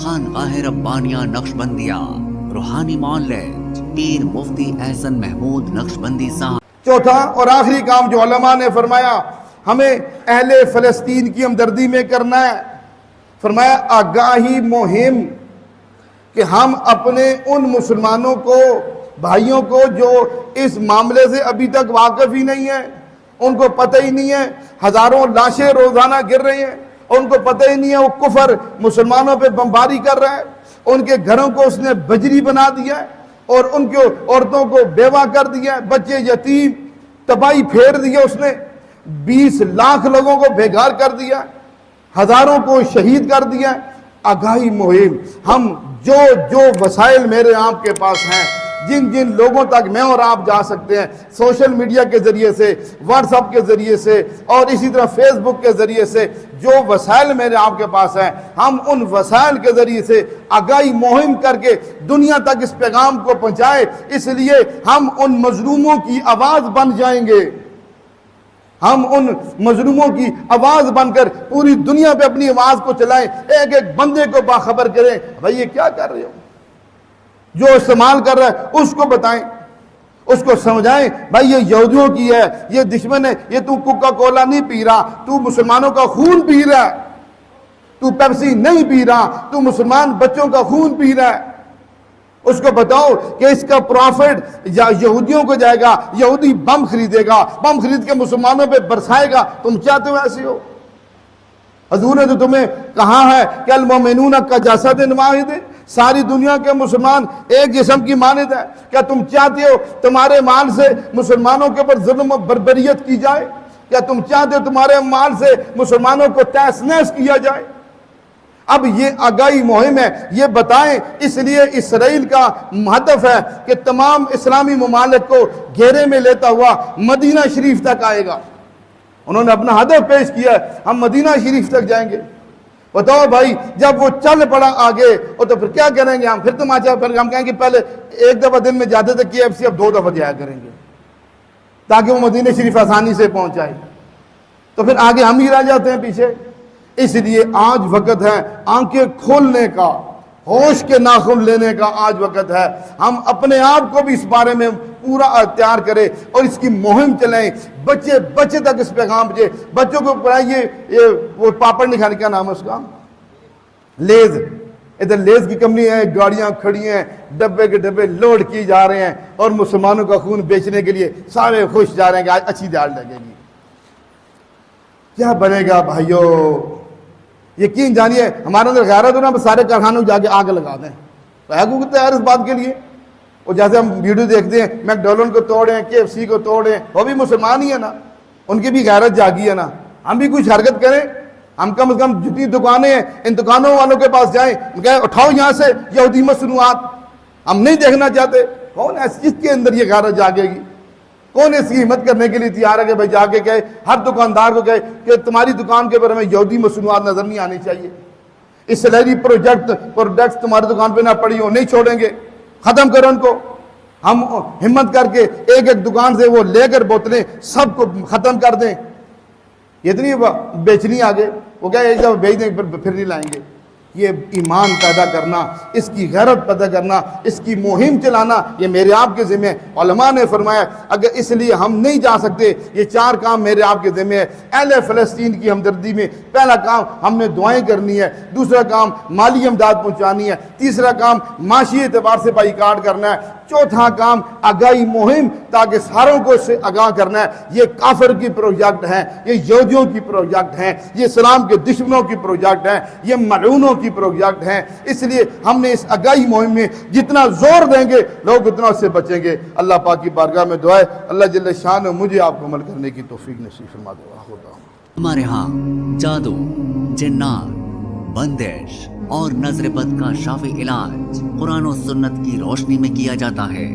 خانقاہ ربانیہ نقشبندیہ روحانی معالج پیر مفتی احسن محمود نقشبندی صاحب۔ چوتھا اور آخری کام جو علماء نے فرمایا ہمیں اہل فلسطین کی ہمدردی میں کرنا ہے، فرمایا آگاہی مہم کہ ہم اپنے ان مسلمانوں کو، بھائیوں کو جو اس معاملے سے ابھی تک واقف ہی نہیں ہیں، ان کو پتہ ہی نہیں ہے، ہزاروں لاشیں روزانہ گر رہی ہیں، ان کو پتہ ہی نہیں ہے وہ کفر مسلمانوں پہ بمباری کر رہا ہے، ان کے گھروں کو اس نے بجری بنا دیا ہے اور ان کے عورتوں کو بیوہ کر دیا ہے، بچے یتیم، تباہی پھیر دیا اس نے، 20 لاکھ لوگوں کو بےگار کر دیا، ہزاروں کو شہید کر دیا۔ آگاہی مہم، ہم جو وسائل میرے آپ کے پاس ہیں، جن لوگوں تک میں اور آپ جا سکتے ہیں، سوشل میڈیا کے ذریعے سے، واٹس ایپ کے ذریعے سے اور اسی طرح فیس بک کے ذریعے سے جو وسائل میرے آپ کے پاس ہیں، ہم ان وسائل کے ذریعے سے آگاہی مہم کر کے دنیا تک اس پیغام کو پہنچائیں۔ اس لیے ہم ان مظلوموں کی آواز بن جائیں گے، ہم ان مظلوموں کی آواز بن کر پوری دنیا پہ اپنی آواز کو چلائیں، ایک ایک بندے کو باخبر کریں، بھائی یہ کیا کر رہے ہو، جو استعمال کر رہا ہے اس کو بتائیں، اس کو سمجھائیں، بھائی یہ یہودیوں کی ہے، یہ دشمن ہے، یہ تو کوکا کولا نہیں پی رہا، تو مسلمانوں کا خون پی رہا ہے، تو پیپسی نہیں پی رہا، تو مسلمان بچوں کا خون پی رہا ہے۔ اس کو بتاؤ کہ اس کا پروفٹ یا یہودیوں کو جائے گا، یہودی بم خریدے گا، بم خرید کے مسلمانوں پہ برسائے گا، تم چاہتے ہو ایسے ہو؟ حضور نے تو تمہیں کہا ہے کہ المؤمنون کجسد واحد، ساری دنیا کے مسلمان ایک جسم کی مانند ہے۔ کیا تم چاہتے ہو تمہارے مال سے مسلمانوں کے اوپر ظلم و بربریت کی جائے؟ کیا تم چاہتے ہو تمہارے مال سے مسلمانوں کو تہس نہس کیا جائے؟ اب یہ آگاہی مہم ہے، یہ بتائیں۔ اس لیے اسرائیل کا ہدف ہے کہ تمام اسلامی ممالک کو گھیرے میں لیتا ہوا مدینہ شریف تک آئے گا۔ انہوں نے اپنا ہدف پیش کیا ہے، ہم مدینہ شریف تک جائیں گے۔ بتاؤ بھائی، جب وہ چل پڑا آگے اور تو پھر کیا کریں گے ہم؟ پھر تم پھر ہم کہیں گے پہلے ایک دفعہ دن میں جاتے تھے KFC، اب 2 دفعہ جایا کریں گے تاکہ وہ مدینہ شریف آسانی سے پہنچ جائے، تو پھر آگے ہم ہی رہ جاتے ہیں پیچھے۔ اس لیے آج وقت ہے آنکھیں کھولنے کا، ہوش کے ناخن لینے کا آج وقت ہے۔ ہم اپنے آپ کو بھی اس بارے میں پورا اختیار کریں اور اس کی مہم چلائیں، بچے تک اس پیغام پہنچے۔ بچوں کو پڑھائیے، یہ وہ پاپڑ نہیں کھانے، کیا نام ہے اس کا، لیز، ادھر لیز کی کمپنی ہے، گاڑیاں کھڑی ہیں، ڈبے کے ڈبے لوڈ کی جا رہے ہیں اور مسلمانوں کا خون بیچنے کے لیے سارے خوش جا رہے ہیں کہ آج اچھی دال لگے گی۔ کیا بنے گا بھائیو؟ یقین جانیے ہمارے اندر غیرت ہو نا، سارے کارخانوں جا کے آگ لگا دیں، ہے کو تیار اس بات کے لیے؟ وہ جیسے ہم ویڈیو دیکھتے ہیں میک ڈونلڈ کو توڑیں، KFC کو توڑیں، وہ بھی مسلمان ہی ہے نا، ان کی بھی غیرت جاگی ہے نا۔ ہم بھی کچھ حرکت کریں، ہم کم از کم جتنی دکانیں ہیں ان دکانوں والوں کے پاس جائیں، کہیں اٹھاؤ یہاں سے یہودی مصنوعات، ہم نہیں دیکھنا چاہتے۔ کون ہے جس کے اندر یہ غیرت جاگے گی؟ کون اس کی ہمت کرنے کے لیے تیار ہے کہ بھائی جا کے کہے، ہر دکاندار کو کہے کہ تمہاری دکان کے اوپر ہمیں یہودی مصنوعات نظر نہیں آنی چاہیے، اسرائیلی پروڈکٹس تمہاری دکان پہ نہ پڑی ہو، نہیں چھوڑیں گے، ختم کرو ان کو۔ ہم ہمت کر کے ایک ایک دکان سے وہ لے کر بوتلیں سب کو ختم کر دیں، اتنی بیچنی آگے، وہ کہے ایک دفعہ بیچ دیں پھر نہیں لائیں گے۔ یہ ایمان پیدا کرنا، اس کی غیرت پیدا کرنا، اس کی مہم چلانا، یہ میرے آپ کے ذمہ ہے۔ علماء نے فرمایا اگر اس لیے ہم نہیں جا سکتے، یہ 4 کام میرے آپ کے ذمہ ہے۔ اہل فلسطین کی ہمدردی میں پہلا کام ہم نے دعائیں کرنی ہے، دوسرا کام مالی امداد پہنچانی ہے، تیسرا کام معاشی اعتبار سے بائیکاٹ کرنا ہے، چوتھا کام آگاہی مہم تاکہ ساروں کو اس سے آگاہ کرنا ہے۔ یہ کافر کی پروجیکٹ ہیں، یہ یہودیوں کی پروجیکٹ ہیں، یہ اسلام کے دشمنوں کی پروجیکٹ ہیں، یہ ملعونوں کی پروجیکٹ ہیں۔ اس لیے ہم نے اس آگاہی مہم میں جتنا زور دیں گے لوگ اتنا اس سے بچیں گے۔ اللہ پاک کی بارگاہ میں دعا ہے اللہ جل شان مجھے آپ کو عمل کرنے کی توفیق نصیب فرما دے۔ ہمارے ہاں جادو، جنات، بندش اور نظر بد کا شافی علاج قرآن و سنت کی روشنی میں کیا جاتا ہے۔